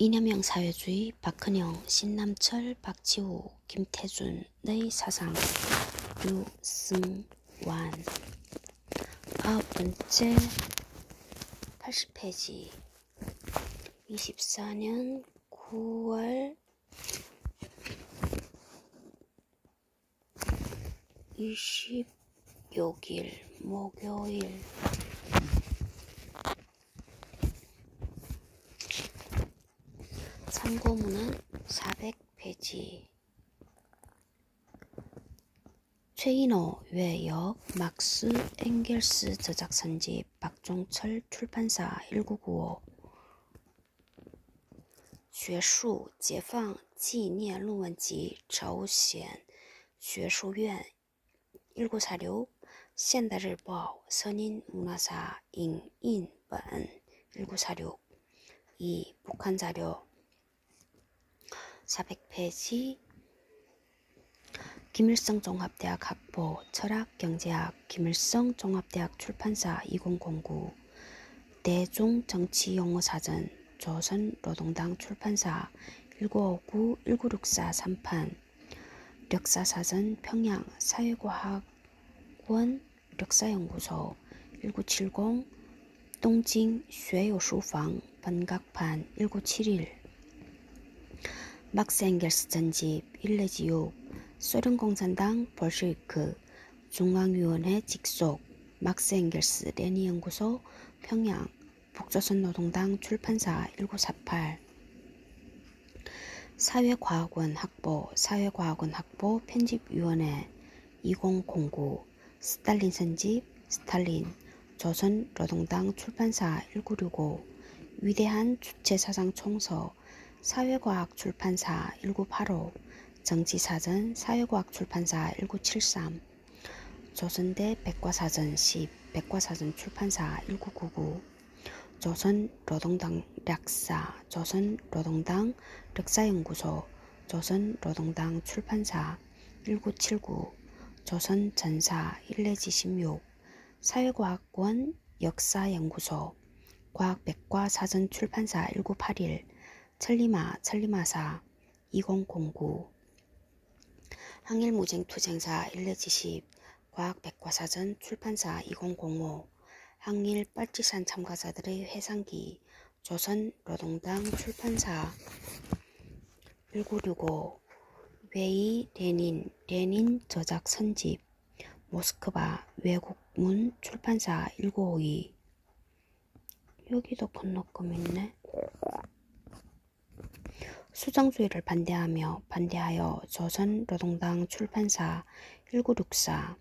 이념형 사회주의 박헌영, 신남철, 박지우, 김태준의 사상 유승완 9번째 80페이지 24년 9월 26일 목요일 참고문은 400페이지 최인호 외역 막스 엥겔스 저작선집 박종철 출판사 1995学术解放纪念论文集朝鲜学术院1946현대일보 선인문화사 인인本 1946 2. 북한자료 400페이지 김일성 종합대학 학부 철학경제학 김일성 종합대학 출판사 2009 대중정치용어사전 조선노동당 출판사 1959-1964 3판 역사사전 평양 사회과학원 역사연구소 1970 동징 쉐요书房 번각판 1971 막스 엥겔스 전집 1-6 소련공산당 볼셰비크 중앙위원회 직속 막스 엥겔스 레니연구소 평양 북조선노동당 출판사 1948 사회과학원 학보 편집위원회 2009 스탈린 선집 스탈린 조선노동당 출판사 1965 위대한 주체사상 총서 사회과학 출판사 1985 정치사전 사회과학 출판사 1973 조선대 백과사전 10 백과사전 출판사 1999 조선노동당 략사 조선노동당 역사연구소 조선노동당 출판사 1979 조선전사 1-16 사회과학원 역사연구소 과학백과사전 출판사 1981 천리마사 2009 항일무쟁투쟁사 1-10 과학백과사전 출판사 2005 항일 빨치산 참가자들의 회상기 조선노동당 출판사 1965 외이 레닌 저작 선집 모스크바 외국문 출판사 1952 여기도 건너금 있네. 수정주의를 반대하여 조선노동당 출판사 1964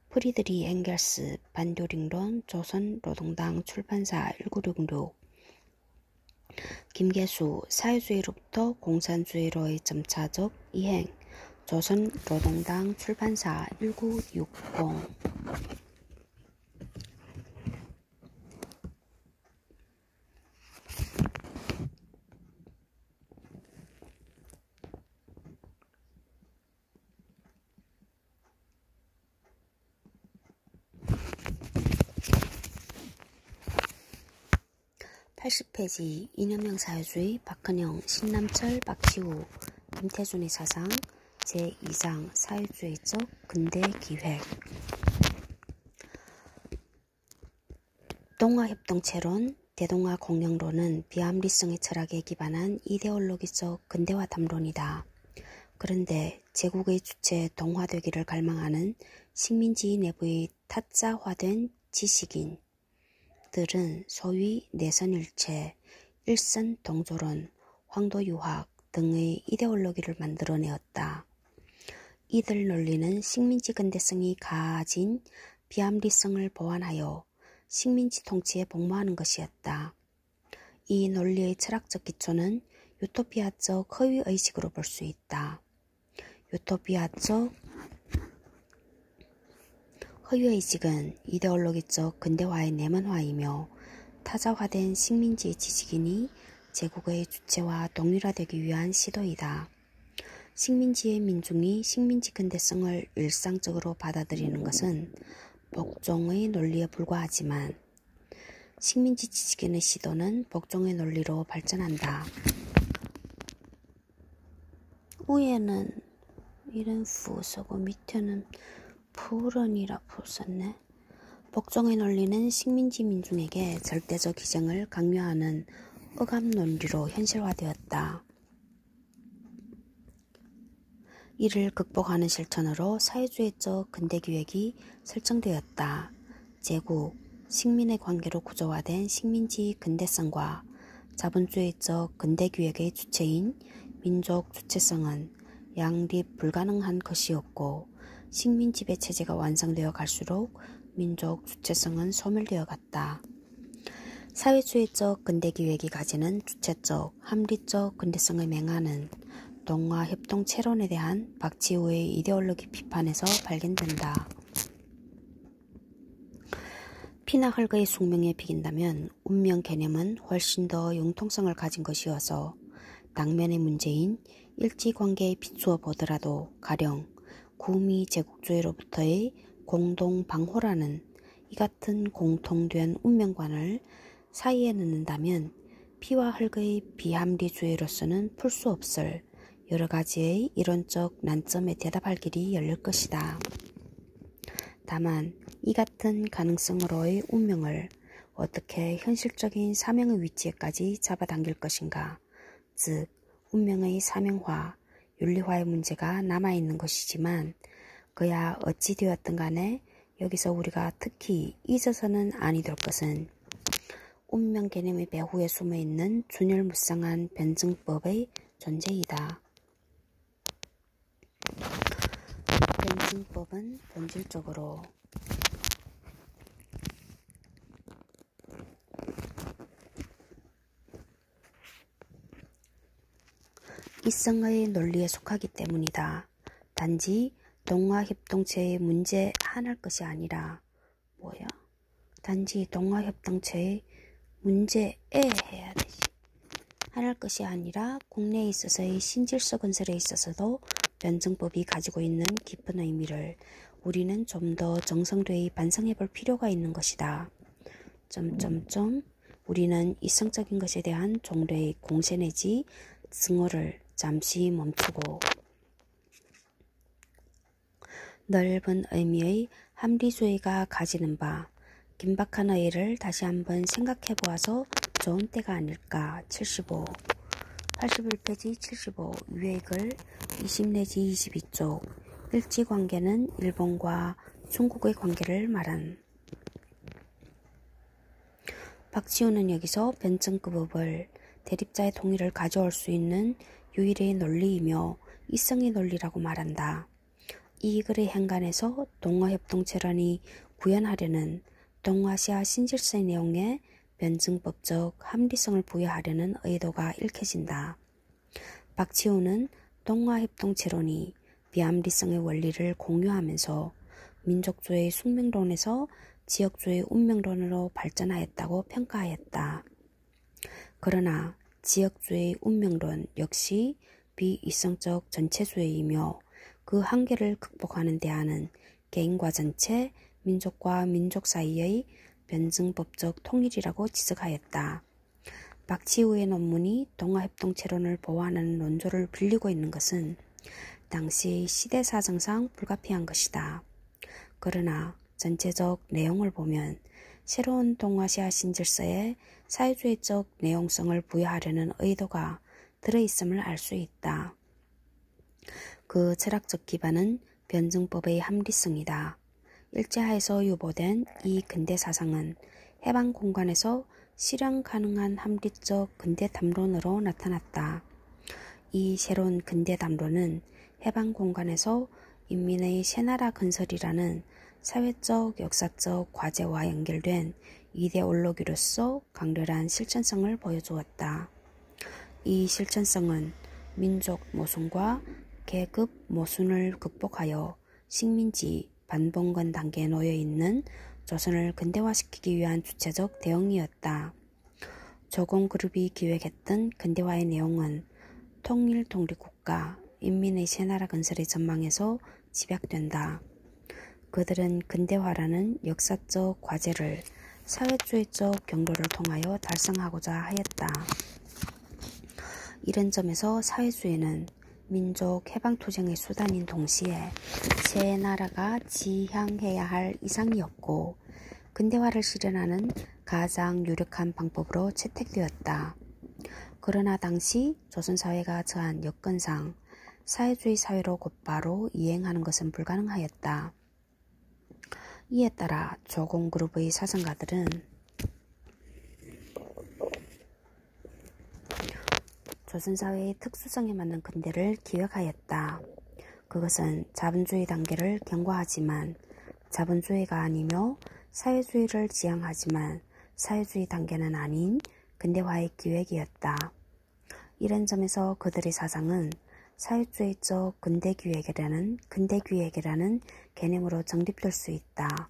프리드리 엥겔스 반도링론 조선노동당 출판사 1966 김계수 사회주의로부터 공산주의로의 점차적 이행 조선노동당 출판사 1960 80페이지 이념형 사회주의 박헌영, 신남철, 박지우, 김태준의 사상 제2장 사회주의적 근대기획 동아협동체론 대동아공영론은 비합리성의 철학에 기반한 이데올로기적 근대화 담론이다. 그런데 제국의 주체 동화되기를 갈망하는 식민지 내부의 타짜화된 지식인 들은 소위 내선일체, 일선동조론, 황도유학 등의 이데올로기를 만들어내었다. 이들 논리는 식민지 근대성이 가진 비합리성을 보완하여 식민지 통치에 복무하는 것이었다. 이 논리의 철학적 기초는 유토피아적 허위의식으로 볼 수 있다. 유토피아적 허위의식은 이데올로기적 근대화의 내면화이며 타자화된 식민지 지식인이 제국의 주체와 동일화되기 위한 시도이다. 식민지의 민중이 식민지 근대성을 일상적으로 받아들이는 것은 복종의 논리에 불과하지만 식민지 지식인의 시도는 복종의 논리로 발전한다. 위에는 이런 푸 쓰고 밑에는 푸른이라 푸 썼네. 복종의 논리는 식민지 민중에게 절대적 희생을 강요하는 억압 논리로 현실화되었다. 이를 극복하는 실천으로 사회주의적 근대기획이 설정되었다. 제국, 식민의 관계로 구조화된 식민지 근대성과 자본주의적 근대기획의 주체인 민족 주체성은 양립 불가능한 것이었고, 식민 지배 체제가 완성되어 갈수록 민족 주체성은 소멸되어 갔다. 사회주의적 근대기획이 가지는 주체적, 합리적 근대성을 맹하는 동아협동체론에 대한 박지우의 이데올로기 비판에서 발견된다. 피나 흙의 숙명에 비긴다면 운명 개념은 훨씬 더 융통성을 가진 것이어서 당면의 문제인 일지관계에 비추어 보더라도 가령 구미 제국주의로부터의 공동방호라는 이 같은 공통된 운명관을 사이에 넣는다면 피와 흙의 비합리주의로서는 풀 수 없을 여러 가지의 이론적 난점에 대답할 길이 열릴 것이다. 다만 이 같은 가능성으로의 운명을 어떻게 현실적인 사명의 위치에까지 잡아당길 것인가, 즉 운명의 사명화, 윤리화의 문제가 남아있는 것이지만 그야 어찌 되었든 간에 여기서 우리가 특히 잊어서는 아니 될 것은 운명 개념의 배후에 숨어있는 준혈무쌍한 변증법의 존재이다. 변증법은 본질적으로 이성의 논리에 속하기 때문이다. 단지 동아협동체의 문제 하나일 것이 아니라 단지 동아협동체의 문제에 해야 되지. 하나일 것이 아니라 국내에 있어서의 신질서 건설에 있어서도 변증법이 가지고 있는 깊은 의미를 우리는 좀 더 정성되이 반성해 볼 필요가 있는 것이다. 우리는 이성적인 것에 대한 종래의 공세 내지 증오를 잠시 멈추고 넓은 의미의 합리주의가 가지는 바 긴박한 의의를 다시 한번 생각해 보아서 좋은 때가 아닐까. 81페이지 75 위의 글 20 내지 22쪽 일지관계는 일본과 중국의 관계를 말한. 박지우는 여기서 변증법을 대립자의 동의를 가져올 수 있는 유일의 논리이며 이성의 논리라고 말한다. 이 글의 행간에서 동아협동체론이 구현하려는 동아시아 신질서의 내용에 변증법적 합리성을 부여하려는 의도가 읽혀진다. 박지우는 동아협동체론이 비합리성의 원리를 공유하면서 민족주의 숙명론에서 지역주의 운명론으로 발전하였다고 평가하였다. 그러나 지역주의 운명론 역시 비이성적 전체주의이며 그 한계를 극복하는 데 하는 개인과 전체, 민족과 민족 사이의 변증법적 통일이라고 지적하였다. 박지우의 논문이 동아협동체론을 보완하는 논조를 빌리고 있는 것은 당시 시대사정상 불가피한 것이다. 그러나 전체적 내용을 보면 새로운 동아시아 신질서에 사회주의적 내용성을 부여하려는 의도가 들어있음을 알 수 있다. 그 철학적 기반은 변증법의 합리성이다. 일제하에서 유보된 이 근대 사상은 해방 공간에서 실현 가능한 합리적 근대 담론으로 나타났다. 이 새로운 근대 담론은 해방 공간에서 인민의 새나라 건설이라는 사회적 역사적 과제와 연결된 이데올로기로서 강렬한 실천성을 보여주었다. 이 실천성은 민족 모순과 계급 모순을 극복하여 식민지 반봉건 단계에 놓여있는 조선을 근대화시키기 위한 주체적 대응이었다. 조공그룹이 기획했던 근대화의 내용은 통일 독립국가, 인민의 새나라 건설의 전망에서 집약된다. 그들은 근대화라는 역사적 과제를 사회주의적 경로를 통하여 달성하고자 하였다. 이런 점에서 사회주의는 민족 해방투쟁의 수단인 동시에 새 나라가 지향해야 할 이상이었고 근대화를 실현하는 가장 유력한 방법으로 채택되었다. 그러나 당시 조선사회가 처한 여건상 사회주의 사회로 곧바로 이행하는 것은 불가능하였다. 이에 따라 조공그룹의 사상가들은 조선사회의 특수성에 맞는 근대를 기획하였다. 그것은 자본주의 단계를 경과하지만 자본주의가 아니며 사회주의를 지향하지만 사회주의 단계는 아닌 근대화의 기획이었다. 이런 점에서 그들의 사상은 사회주의적 근대기획이라는 개념으로 정립될 수 있다.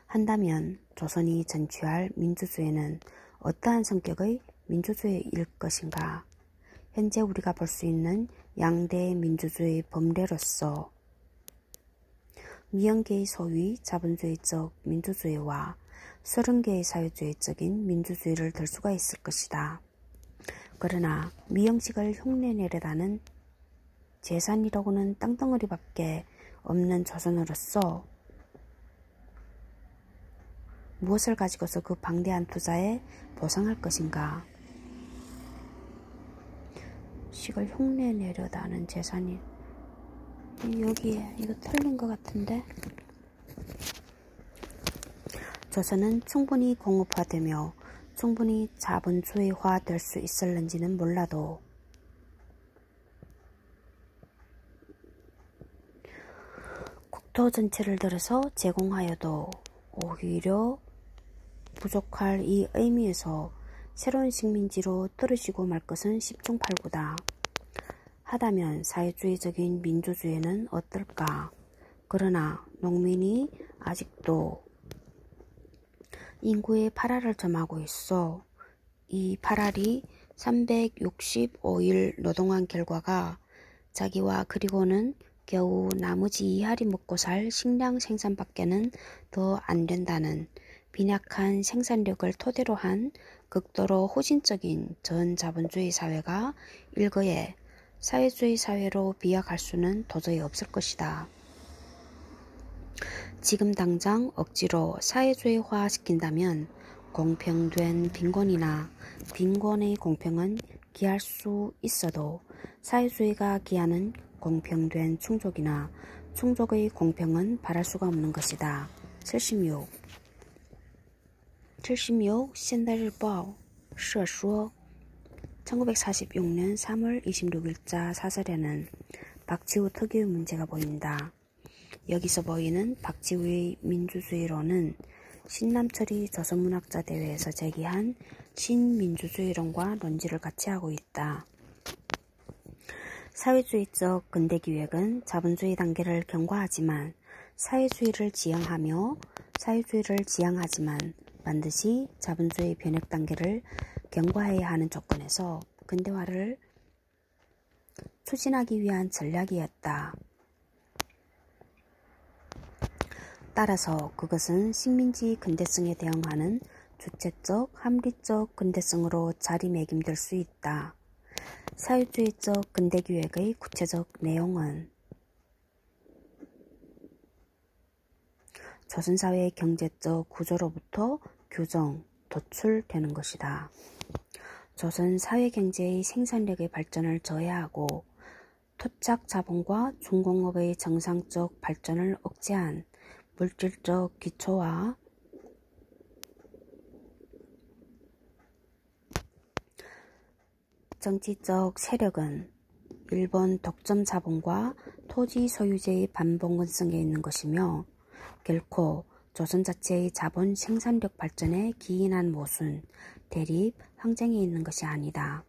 한다면 조선이 전취할 민주주의는 어떠한 성격의 민주주의일 것인가? 현재 우리가 볼 수 있는 양대 민주주의 법례로서 미연계의 소위 자본주의적 민주주의와 30개의 사회주의적인 민주주의를 들 수가 있을 것이다. 그러나 미형식을 흉내내려다는 재산이라고는 땅덩어리밖에 없는 조선으로서 무엇을 가지고서 그 방대한 투자에 보상할 것인가? 식을 흉내내려다는 재산이 여기에 이거 틀린 것 같은데 조선은 충분히 공업화되며 충분히 자본주의화 될 수 있을는지는 몰라도 국토 전체를 들어서 제공하여도 오히려 부족할 이 의미에서 새로운 식민지로 떨어지고 말 것은 십중팔구다. 하다면 사회주의적인 민주주의는 어떨까? 그러나 농민이 아직도 인구의 8할을 점하고 있어. 이 8할이 365일 노동한 결과가 자기와 그리고는 겨우 나머지 2할이 먹고 살 식량 생산밖에는 더 안 된다는 빈약한 생산력을 토대로 한 극도로 후진적인 전자본주의 사회가 일거에 사회주의 사회로 비약할 수는 도저히 없을 것이다. 지금 당장 억지로 사회주의화 시킨다면 공평된 빈곤이나 빈곤의 공평은 기할 수 있어도 사회주의가 기하는 공평된 충족이나 충족의 공평은 바랄 수가 없는 것이다. 76. 现代日报社说 1946년 3월 26일자 사설에는 박지우 특유의 문제가 보인다. 여기서 보이는 박지우의 민주주의론은 신남철이 조선문학자대회에서 제기한 신민주주의론과 논지를 같이 하고 있다. 사회주의적 근대기획은 자본주의 단계를 경과하지만 사회주의를 지향하지만 반드시 자본주의 변혁 단계를 경과해야 하는 조건에서 근대화를 추진하기 위한 전략이었다. 따라서 그것은 식민지 근대성에 대응하는 주체적, 합리적 근대성으로 자리매김될 수 있다. 사회주의적 근대기획의 구체적 내용은 조선사회의 경제적 구조로부터 규정, 도출되는 것이다. 조선 사회경제의 생산력의 발전을 저해하고 토착 자본과 중공업의 정상적 발전을 억제한 물질적 기초와 정치적 세력은 일본 독점 자본과 토지 소유제의 반봉건성에 있는 것이며 결코 조선 자체의 자본 생산력 발전에 기인한 모순, 대립, 항쟁에 있는 것이 아니다.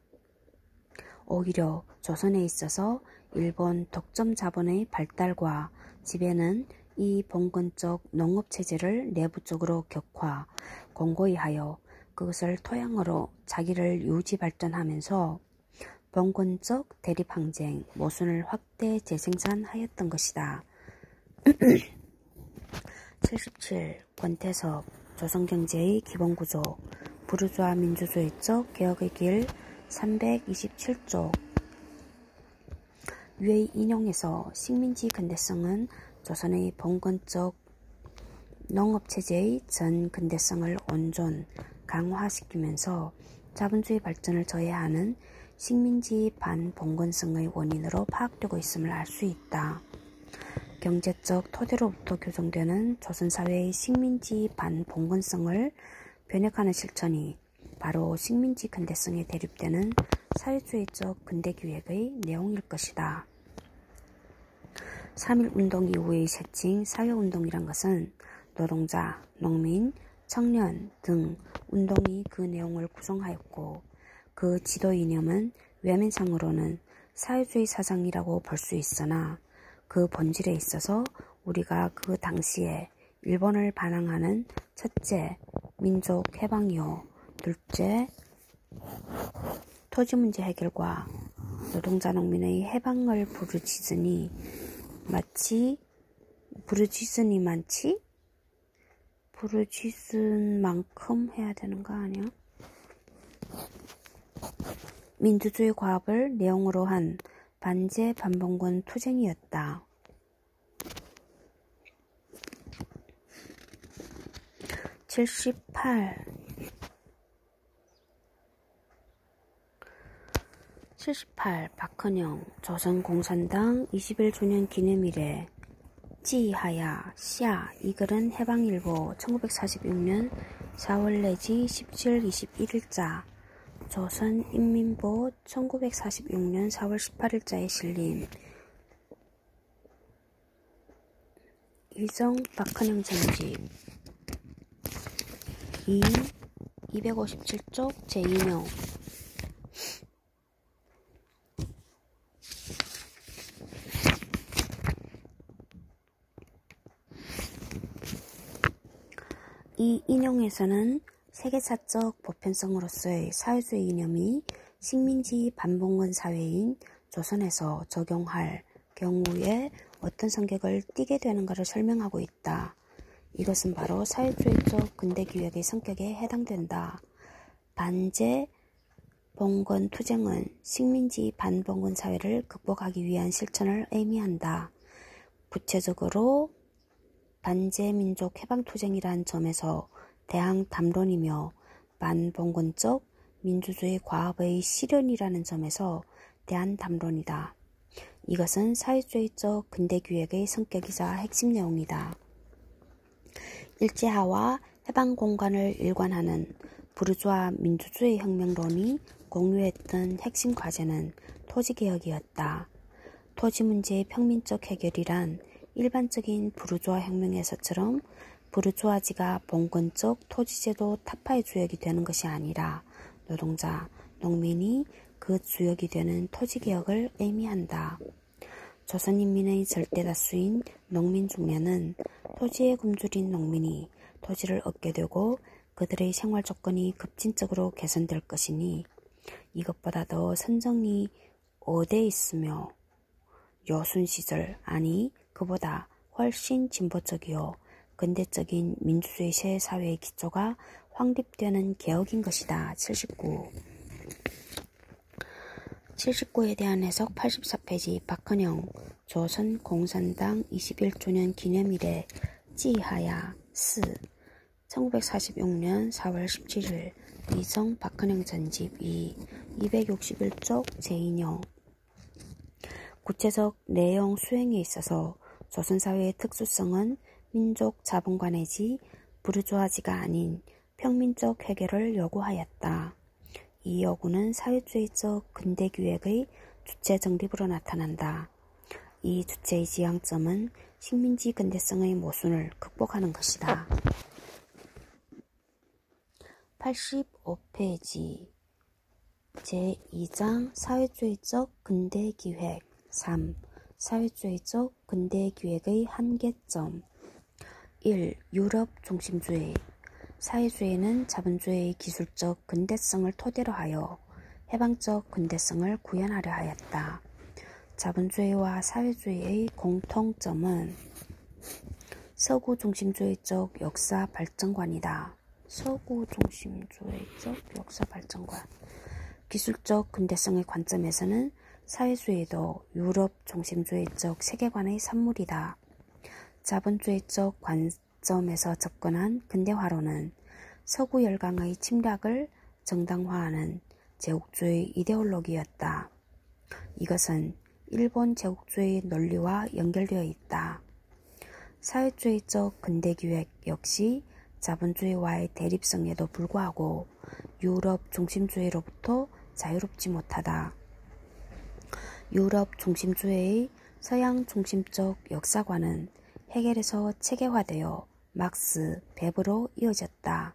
오히려 조선에 있어서 일본 독점 자본의 발달과 지배는 이 봉건적 농업체제를 내부적으로 격화, 공고히 하여 그것을 토양으로 자기를 유지 발전하면서 봉건적 대립항쟁, 모순을 확대 재생산하였던 것이다. 77. 권태섭, 조선경제의 기본구조, 부르주아 민주주의적 개혁의 길 327쪽 위의 인용에서 식민지 근대성은 조선의 봉건적 농업체제의 전 근대성을 온전 강화시키면서 자본주의 발전을 저해하는 식민지 반봉건성의 원인으로 파악되고 있음을 알 수 있다. 경제적 토대로부터 교정되는 조선사회의 식민지 반봉건성을 변혁하는 실천이 바로 식민지 근대성에 대립되는 사회주의적 근대기획의 내용일 것이다. 3.1운동 이후의 세칭 사회운동이란 것은 노동자, 농민, 청년 등 운동이 그 내용을 구성하였고 그 지도 이념은 외면상으로는 사회주의 사상이라고 볼 수 있으나 그 본질에 있어서 우리가 그 당시에 일본을 반항하는 첫째, 민족 해방이요. 둘째, 토지문제 해결과 노동자 농민의 해방을 부르짖으니 부르짖은 만큼 해야 되는 거 아니야? 민주주의 과업을 내용으로 한 반제 반봉건 투쟁이었다. 78 박헌영 조선공산당 21주년 기념일에 지하야 샤 이 글은 해방일보 1946년 4월 내지 17, 21일자 조선인민보 1946년 4월 18일자에 실린 이정 박헌영 전집 257쪽 제2명 이 인용에서는 세계사적 보편성으로서의 사회주의 이념이 식민지 반봉건 사회인 조선에서 적용할 경우에 어떤 성격을 띠게 되는가를 설명하고 있다. 이것은 바로 사회주의적 근대기획의 성격에 해당된다. 반제 봉건 투쟁은 식민지 반봉건 사회를 극복하기 위한 실천을 의미한다. 구체적으로 반제민족 해방투쟁이란 점에서 대항 담론이며 반봉건적 민주주의 과업의 실현이라는 점에서 대한 담론이다. 이것은 사회주의적 근대기획의 성격이자 핵심 내용이다. 일제하와 해방공간을 일관하는 부르주아 민주주의 혁명론이 공유했던 핵심 과제는 토지개혁이었다. 토지문제의 평민적 해결이란 일반적인 부르주아 혁명에서처럼 부르주아지가 봉건적 토지제도 타파의 주역이 되는 것이 아니라 노동자, 농민이 그 주역이 되는 토지개혁을 의미한다. 조선인민의 절대다수인 농민 중에는 토지에 굶주린 농민이 토지를 얻게 되고 그들의 생활 조건이 급진적으로 개선될 것이니 이것보다 더 선정이 어디에 있으며 여순시절 아니 그보다 훨씬 진보적이요 근대적인 민주주의 새 사회의 기초가 확립되는 개혁인 것이다. 79에 대한 해석 84페이지 박헌영 조선공산당 21주년 기념일에 지하야 스 1946년 4월 17일 이정 박헌영 전집 261쪽 제2용 구체적 내용 수행에 있어서 조선사회의 특수성은 민족 자본관의지 부르주아지가 아닌 평민적 해결을 요구하였다. 이 요구는 사회주의적 근대기획의 주체 정립으로 나타난다. 이 주체의 지향점은 식민지 근대성의 모순을 극복하는 것이다. 85페이지 제2장 사회주의적 근대기획 3. 사회주의적 근대기획의 한계점 1. 유럽 중심주의 사회주의는 자본주의의 기술적 근대성을 토대로 하여 해방적 근대성을 구현하려 하였다. 자본주의와 사회주의의 공통점은 서구 중심주의적 역사 발전관이다. 서구 중심주의적 역사 발전관 기술적 근대성의 관점에서는 사회주의도 유럽 중심주의적 세계관의 산물이다. 자본주의적 관점에서 접근한 근대화론은 서구 열강의 침략을 정당화하는 제국주의 이데올로기였다. 이것은 일본 제국주의 논리와 연결되어 있다. 사회주의적 근대기획 역시 자본주의와의 대립성에도 불구하고 유럽 중심주의로부터 자유롭지 못하다. 유럽 중심주의의 서양 중심적 역사관은 헤겔에서 체계화되어 막스, 베버로 이어졌다.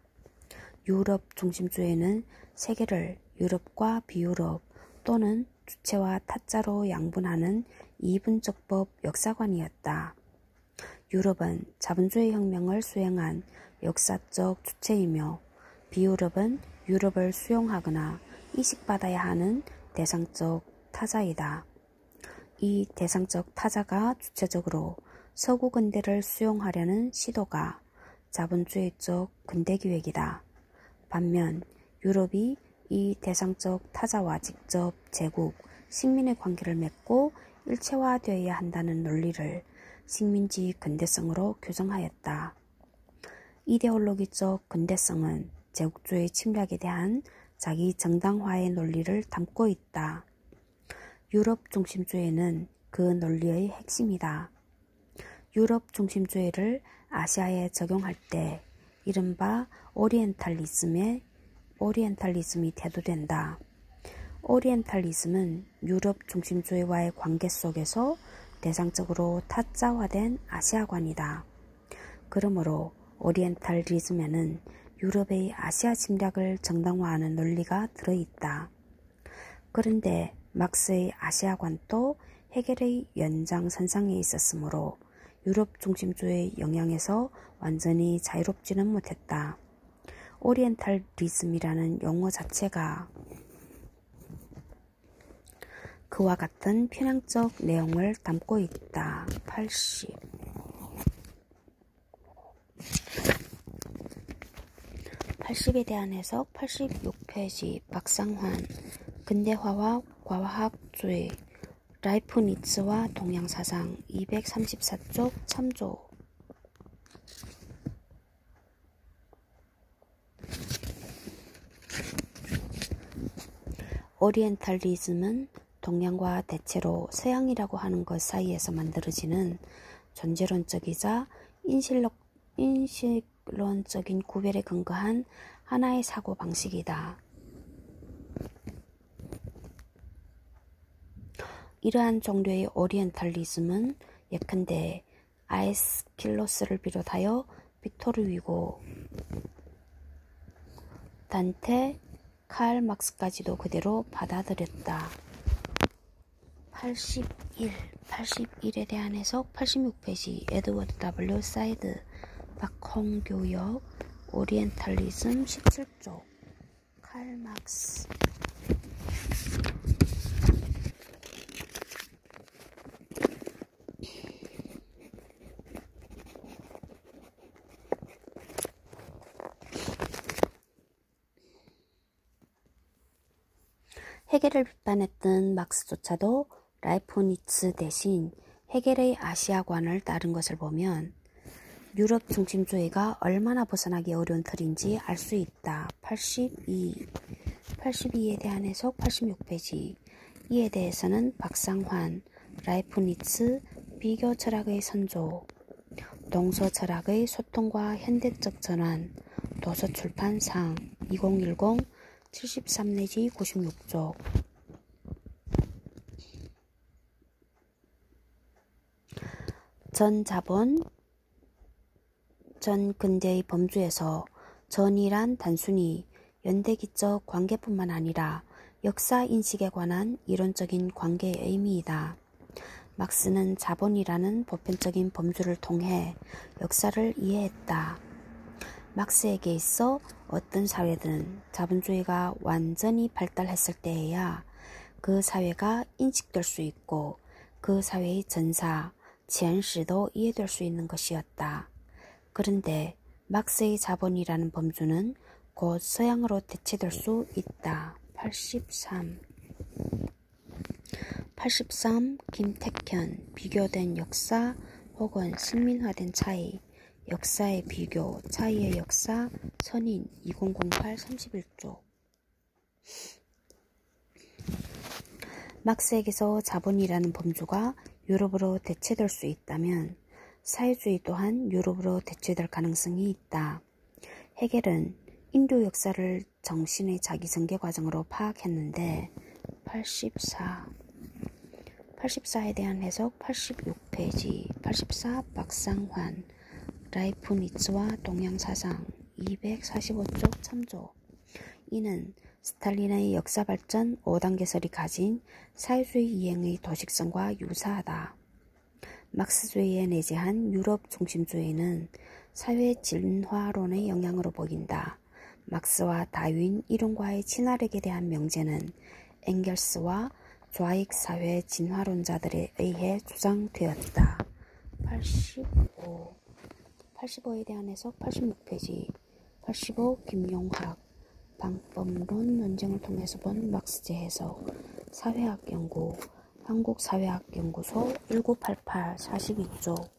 유럽 중심주의는 세계를 유럽과 비유럽 또는 주체와 타자로 양분하는 이분적법 역사관이었다. 유럽은 자본주의 혁명을 수행한 역사적 주체이며 비유럽은 유럽을 수용하거나 이식받아야 하는 대상적 타자이다. 이 대상적 타자가 주체적으로 서구 근대를 수용하려는 시도가 자본주의적 근대기획이다. 반면 유럽이 이 대상적 타자와 직접 제국, 식민의 관계를 맺고 일체화되어야 한다는 논리를 식민지 근대성으로 규정하였다. 이데올로기적 근대성은 제국주의 침략에 대한 자기 정당화의 논리를 담고 있다. 유럽 중심주의는 그 논리의 핵심이다. 유럽 중심주의를 아시아에 적용할 때 이른바 오리엔탈리즘이 대두된다. 오리엔탈리즘은 유럽 중심주의와의 관계 속에서 대상적으로 타자화된 아시아관이다. 그러므로 오리엔탈리즘에는 유럽의 아시아 침략을 정당화하는 논리가 들어있다. 그런데 막스의 아시아관도 헤겔의 연장선상에 있었으므로 유럽 중심주의 영향에서 완전히 자유롭지는 못했다. 오리엔탈리즘이라는 용어 자체가 그와 같은 편향적 내용을 담고 있다. 80에 대한 해석 86페이지 박상환 근대화와 과학주의 라이프니츠와 동양사상 234쪽 참조 오리엔탈리즘은 동양과 대체로 서양이라고 하는 것 사이에서 만들어지는 존재론적이자 인식론적인 구별에 근거한 하나의 사고방식이다. 이러한 종류의 오리엔탈리즘은 예컨대 아에스킬로스를 비롯하여 빅토르 위고, 단테, 칼 막스까지도 그대로 받아들였다. 81에 대한 해석 86페이지 에드워드 W. 사이드 박홍교역 오리엔탈리즘 17쪽 칼 막스 헤겔을 비판했던 막스조차도 라이프니츠 대신 헤겔의 아시아관을 따른 것을 보면 유럽 중심주의가 얼마나 벗어나기 어려운 틀인지 알 수 있다. 82에 대한 해석 86페이지 이에 대해서는 박상환, 라이프니츠, 비교 철학의 선조, 동서 철학의 소통과 현대적 전환, 도서출판상 2010 73 내지 96쪽 전자본, 전근대의 범주에서 전이란 단순히 연대기적 관계뿐만 아니라 역사 인식에 관한 이론적인 관계의 의미이다. 막스는 자본이라는 보편적인 범주를 통해 역사를 이해했다. 막스에게 있어 어떤 사회든 자본주의가 완전히 발달했을 때에야 그 사회가 인식될 수 있고 그 사회의 전사, 지연시도 이해될 수 있는 것이었다. 그런데 막스의 자본이라는 범주는 곧 서양으로 대체될 수 있다. 83 83. 김택현. 비교된 역사 혹은 식민화된 차이. 역사의 비교, 차이의 역사, 선인 2008 31쪽. 막스에게서 자본이라는 범주가 유럽으로 대체될 수 있다면 사회주의 또한 유럽으로 대체될 가능성이 있다. 헤겔은 인류 역사를 정신의 자기성계 과정으로 파악했는데 84에 대한 해석 86페이지 84 박상환 라이프니츠와 동양사상 245쪽 참조. 이는 스탈린의 역사발전 5단계설이 가진 사회주의 이행의 도식성과 유사하다. 막스주의에 내재한 유럽 중심주의는 사회 진화론의 영향으로 보인다. 막스와 다윈 이론과의 친화력에 대한 명제는 엥겔스와 좌익 사회 진화론자들에 의해 주장되었다. 85에 대한 해석 86페이지 85 김용학 방법론 논쟁을 통해서 본 막스제 해석 사회학 연구 한국사회학연구소 1988 42쪽.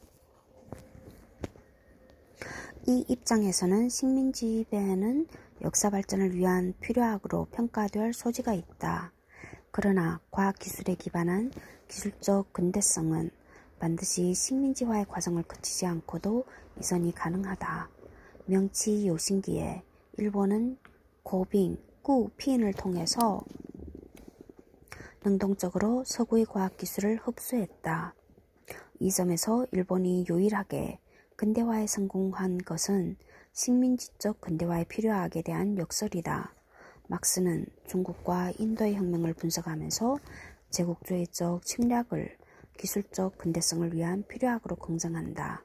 이 입장에서는 식민지배는 역사 발전을 위한 필요학으로 평가될 소지가 있다. 그러나 과학기술에 기반한 기술적 근대성은 반드시 식민지화의 과정을 거치지 않고도 이전이 가능하다. 명치 요신기에 일본은 고빙, 꾸 피인을 통해서 능동적으로 서구의 과학기술을 흡수했다. 이 점에서 일본이 유일하게 근대화에 성공한 것은 식민지적 근대화의 필요학에 대한 역설이다. 막스는 중국과 인도의 혁명을 분석하면서 제국주의적 침략을 기술적 근대성을 위한 필요학으로 긍정한다.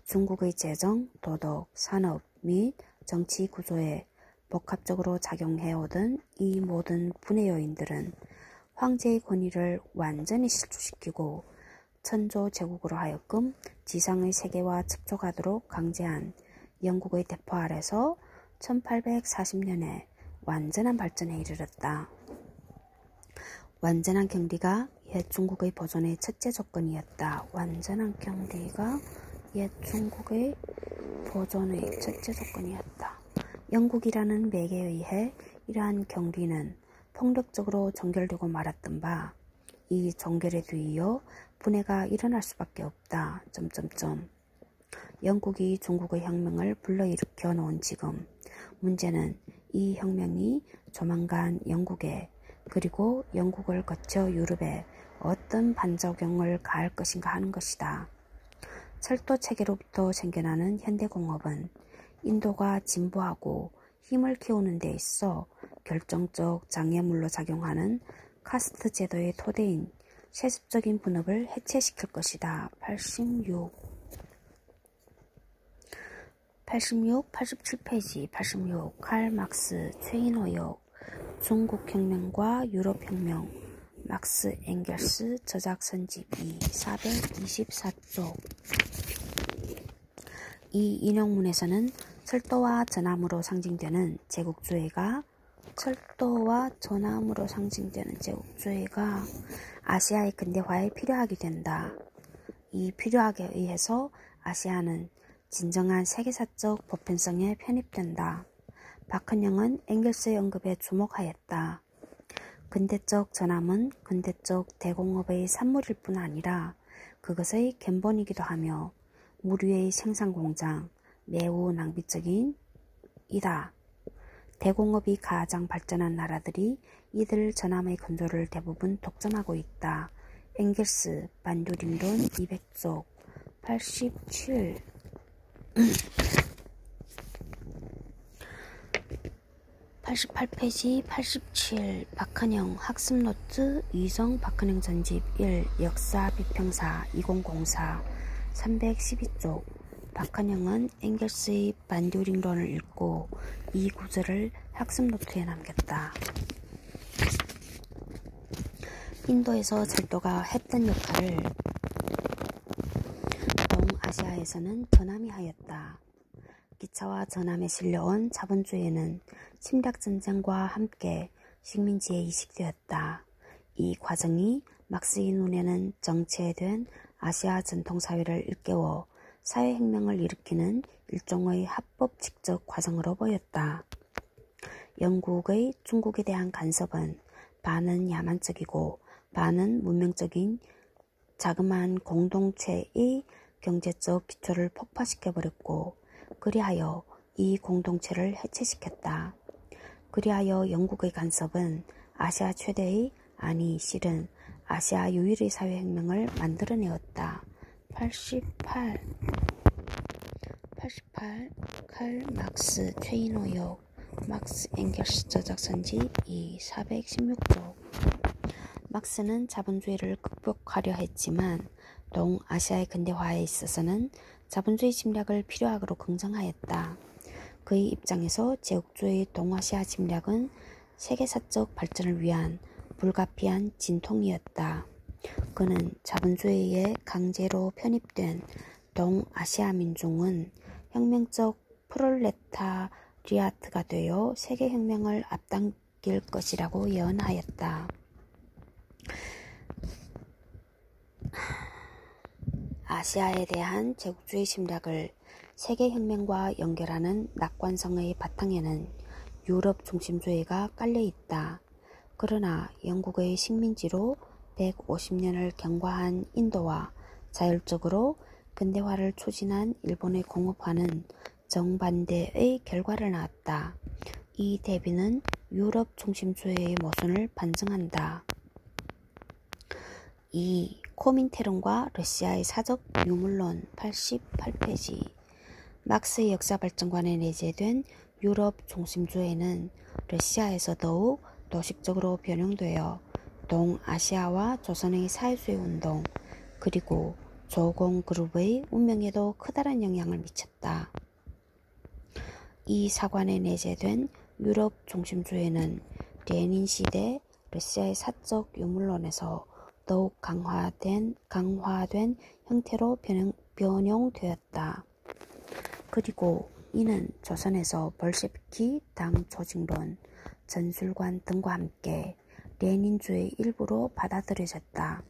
중국의 재정, 도덕, 산업 및 정치 구조에 복합적으로 작용해오던 이 모든 분해 요인들은 황제의 권위를 완전히 실추시키고 천조 제국으로 하여금 지상의 세계와 접촉하도록 강제한 영국의 대포 아래서 1840년에 완전한 발전에 이르렀다. 완전한 경리가 옛 중국의 보존의 첫째 조건이었다. 완전한 경리가 옛 중국의 보존의 첫째 조건이었다. 영국이라는 매개에 의해 이러한 경리는 폭력적으로 종결되고 말았던 바, 이 종결에 뒤이어 분해가 일어날 수밖에 없다. 영국이 중국의 혁명을 불러일으켜 놓은 지금, 문제는 이 혁명이 조만간 영국에 그리고 영국을 거쳐 유럽에 어떤 반작용을 가할 것인가 하는 것이다. 철도 체계로부터 생겨나는 현대공업은 인도가 진보하고 힘을 키우는 데 있어 결정적 장애물로 작용하는 카스트 제도의 토대인 세습적인 분업을 해체시킬 것이다. 87페이지 86 칼 막스 최인호역 중국혁명과 유럽혁명 막스 엥겔스 저작선집 2 424쪽. 이 인용문에서는 철도와 전함으로 상징되는 제국주의가 아시아의 근대화에 필요하게 된다. 이 필요하게 의해서 아시아는 진정한 세계사적 보편성에 편입된다. 박헌영은 엥겔스의 언급에 주목하였다. 근대적 전함은 근대적 대공업의 산물일 뿐 아니라 그것의 근본이기도 하며 물 위의 생산공장, 매우 낭비적인 이다. 대공업이 가장 발전한 나라들이 이들 전함의 건조를 대부분 독점하고 있다. 엥겔스 반듀림론 200쪽 87 88페이지 87 박헌영 학습노트 이성 박헌영 전집 1 역사 비평사 2004 312쪽. 박헌영은 엥겔스의 반듀링론을 읽고 이 구절을 학습노트에 남겼다. 인도에서 철도가 했던 역할을 동아시아에서는 전함이 하였다. 기차와 전함에 실려온 자본주의는 침략전쟁과 함께 식민지에 이식되었다. 이 과정이 막스의 눈에는 정체된 아시아 전통사회를 일깨워 사회혁명을 일으키는 일종의 합법칙적 과정으로 보였다. 영국의 중국에 대한 간섭은 반은 야만적이고 반은 문명적인 자그마한 공동체의 경제적 기초를 폭파시켜버렸고 그리하여 이 공동체를 해체시켰다. 그리하여 영국의 간섭은 아시아 최대의 아니 실은 아시아 유일의 사회혁명을 만들어내었다. 88. 칼 막스 최인호역 막스 앵겔스 저작선지 416쪽. 막스는 자본주의를 극복하려 했지만 동아시아의 근대화에 있어서는 자본주의 침략을 필요하고 긍정하였다. 그의 입장에서 제국주의 동아시아 침략은 세계사적 발전을 위한 불가피한 진통이었다. 그는 자본주의에 강제로 편입된 동아시아 민중은 혁명적 프롤레타리아트가 되어 세계혁명을 앞당길 것이라고 예언하였다. 아시아에 대한 제국주의 침략을 세계혁명과 연결하는 낙관성의 바탕에는 유럽 중심주의가 깔려있다. 그러나 영국의 식민지로 150년을 경과한 인도와 자율적으로 근대화를 추진한 일본의 공업화는 정반대의 결과를 낳았다. 이 대비는 유럽 중심주의의 모순을 반증한다. 2. 코민테른과 러시아의 사적 유물론 88페이지. 막스의 역사 발전관에 내재된 유럽 중심주의는 러시아에서 더욱 도식적으로 변형되어 동아시아와 조선의 사회주의 운동 그리고 조공그룹의 운명에도 커다란 영향을 미쳤다. 이 사관에 내재된 유럽 중심주의는 레닌 시대 러시아의 사적 유물론에서 더욱 강화된 형태로 변형되었다. 그리고 이는 조선에서 볼셰비키 당 조직론, 전술관 등과 함께 레닌주의 일부로 받아들여졌다.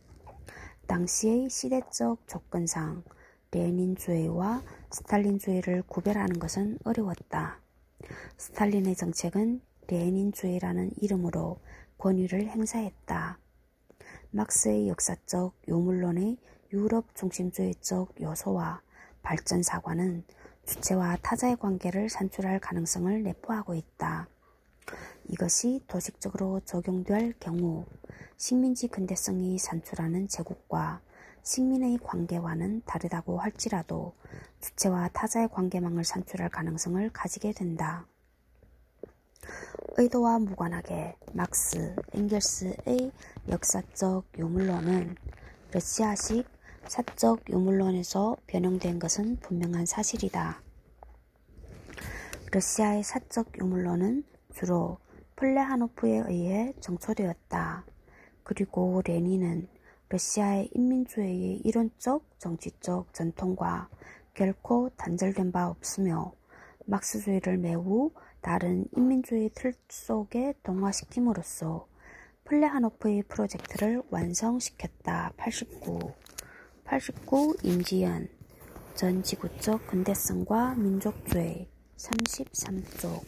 당시의 시대적 조건상 레닌주의와 스탈린주의를 구별하는 것은 어려웠다. 스탈린의 정책은 레닌주의라는 이름으로 권위를 행사했다. 막스의 역사적 유물론의 유럽 중심주의적 요소와 발전 사관은 주체와 타자의 관계를 산출할 가능성을 내포하고 있다. 이것이 도식적으로 적용될 경우 식민지 근대성이 산출하는 제국과 식민의 관계와는 다르다고 할지라도 주체와 타자의 관계망을 산출할 가능성을 가지게 된다. 의도와 무관하게 막스, 앵겔스의 역사적 유물론은 러시아식 사적 유물론에서 변형된 것은 분명한 사실이다. 러시아의 사적 유물론은 주로 플레하노프에 의해 정초되었다. 그리고 레닌은 러시아의 인민주의의 이론적, 정치적 전통과 결코 단절된 바 없으며 막스주의를 매우 다른 인민주의 틀 속에 동화시킴으로써 플레하노프의 프로젝트를 완성시켰다. 89. 임지연 전지구적 근대성과 민족주의 33쪽.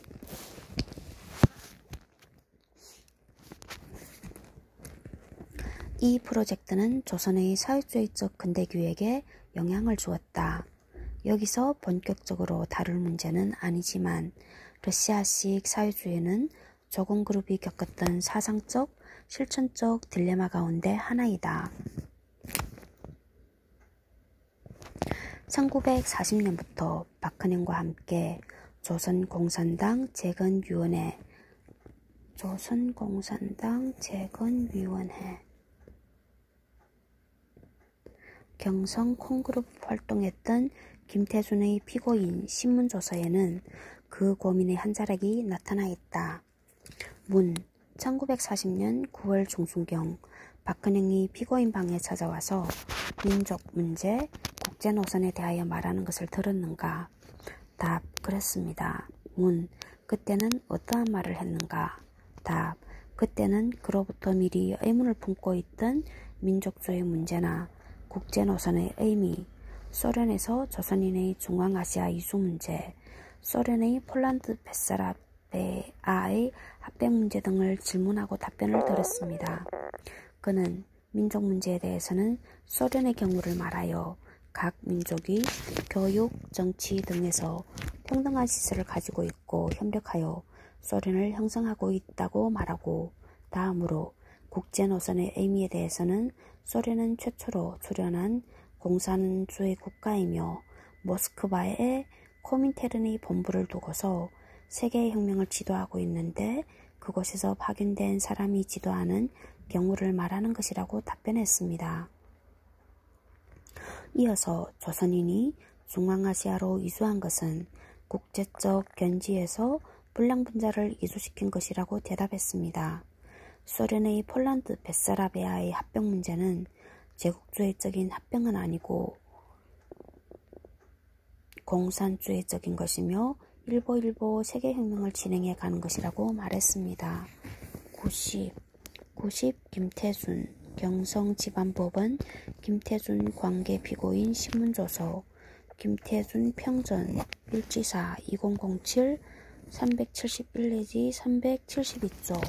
이 프로젝트는 조선의 사회주의적 근대기획에 영향을 주었다. 여기서 본격적으로 다룰 문제는 아니지만 러시아식 사회주의는 조공그룹이 겪었던 사상적, 실천적 딜레마 가운데 하나이다. 1940년부터 박헌영과 함께 조선공산당 재건위원회 경성 콩그룹 활동했던 김태준의 피고인 신문조서에는 그 고민의 한 자락이 나타나 있다. 1940년 9월 중순경 박헌영이 피고인 방에 찾아와서 민족 문제, 국제 노선에 대하여 말하는 것을 들었는가? 답, 그랬습니다. 그때는 어떠한 말을 했는가? 답, 그때는 그로부터 미리 의문을 품고 있던 민족주의 문제나 국제노선의 의미, 소련에서 조선인의 중앙아시아 이주 문제, 소련의 폴란드 베사라베아의 합백 문제 등을 질문하고 답변을 들었습니다. 그는 민족 문제에 대해서는 소련의 경우를 말하여 각 민족이 교육, 정치 등에서 평등한 시설을 가지고 있고 협력하여 소련을 형성하고 있다고 말하고, 다음으로 국제노선의 의미에 대해서는 소련은 최초로 출현한 공산주의 국가이며 모스크바에 코민테른의 본부를 두고서 세계혁명을 지도하고 있는데 그곳에서 파견된 사람이 지도하는 경우를 말하는 것이라고 답변했습니다. 이어서 조선인이 중앙아시아로 이주한 것은 국제적 견지에서 불량분자를 이주시킨 것이라고 대답했습니다. 소련의 폴란드 베사라베아의 합병 문제는 제국주의적인 합병은 아니고 공산주의적인 것이며 일보일보 세계혁명을 진행해 가는 것이라고 말했습니다. 90. 김태준 경성지방법원 김태준 관계 피고인 신문조서 김태준 평전 일지사 2007 371-372쪽.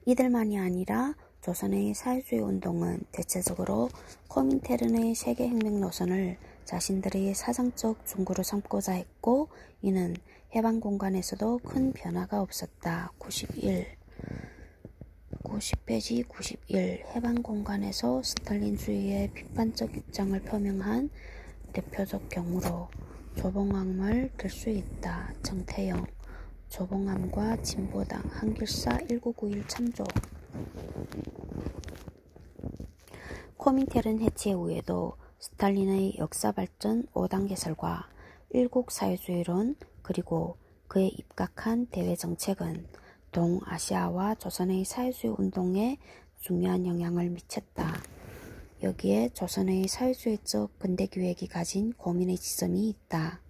이들만이 아니라 조선의 사회주의 운동은 대체적으로 코민테른의 세계혁명 노선을 자신들의 사상적 중구로 삼고자 했고, 이는 해방 공간에서도 큰 변화가 없었다. 90페이지 91. 해방 공간에서 스탈린주의의 비판적 입장을 표명한 대표적 경우로 조봉암을 들 수 있다. 정태영 조봉암과 진보당 한길사 1991 참조. 코민테른 해체 후에도 스탈린의 역사발전 5단 개설과 일국사회주의론 그리고 그에 입각한 대외정책은 동아시아와 조선의 사회주의 운동에 중요한 영향을 미쳤다. 여기에 조선의 사회주의적 근대기획이 가진 고민의 지점이 있다.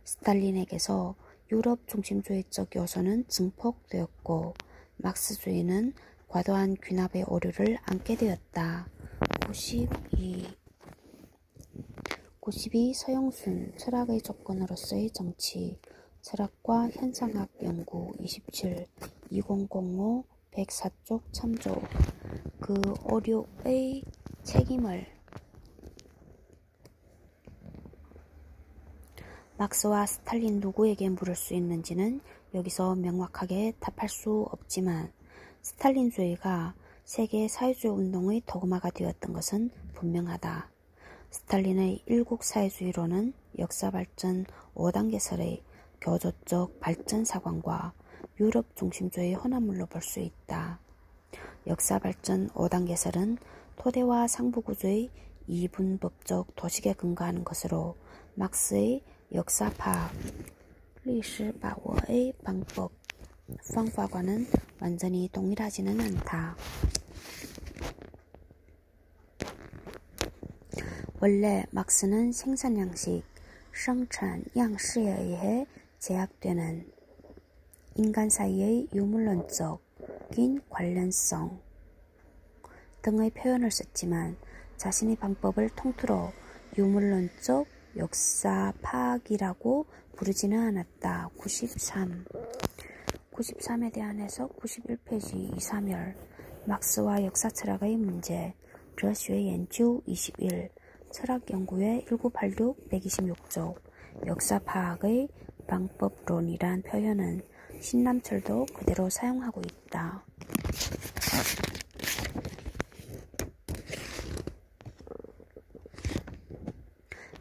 스탈린에게서 유럽 중심주의적 요소는 증폭되었고 막스주의는 과도한 귀납의 오류를 안게 되었다. 92. 서영순 철학의 조건으로서의 정치 철학과 현상학 연구 27 2005 104쪽 참조. 그 오류의 책임을 막스와 스탈린 누구에게 물을 수 있는지는 여기서 명확하게 답할 수 없지만 스탈린주의가 세계 사회주의 운동의 도구마가 되었던 것은 분명하다. 스탈린의 일국사회주의론은 역사발전 5단 개설의 교조적 발전 사관과 유럽 중심주의 혼합물로 볼 수 있다. 역사발전 5단 개설은 토대와 상부구조의 이분법적 도식에 근거하는 것으로 막스의 역사파악, 历史把握의 방법과는 완전히 동일하지는 않다. 원래 막스는 생산양식, 생산양식에 의해 제약되는 인간 사이의 유물론적인 관련성 등의 표현을 썼지만 자신의 방법을 통틀어 유물론적 역사 파악이라고 부르지는 않았다. 93에 대한 해석 91페이지 2, 3열 막스와 역사 철학의 문제哲学研究 21 철학 연구회 1986 126쪽 역사 파악의 방법론이란 표현은 신남철도 그대로 사용하고 있다.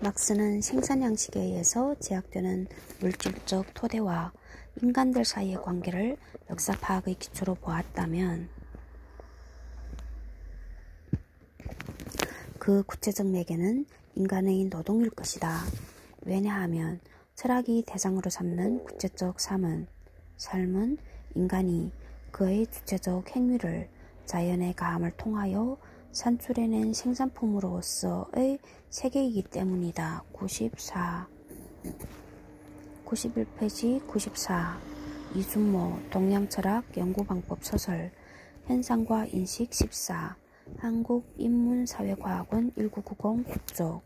막스는 생산 양식에 의해서 제약되는 물질적 토대와 인간들 사이의 관계를 역사 파악의 기초로 보았다면 그 구체적 매개는 인간의 노동일 것이다. 왜냐하면 철학이 대상으로 삼는 구체적 삶은 인간이 그의 주체적 행위를 자연의 가함을 통하여 산출해낸 생산품으로서의 세계이기 때문이다. 94. 91페이지 94 이순모 동양철학 연구방법 소설 현상과 인식 14 한국인문사회과학원 1990 국적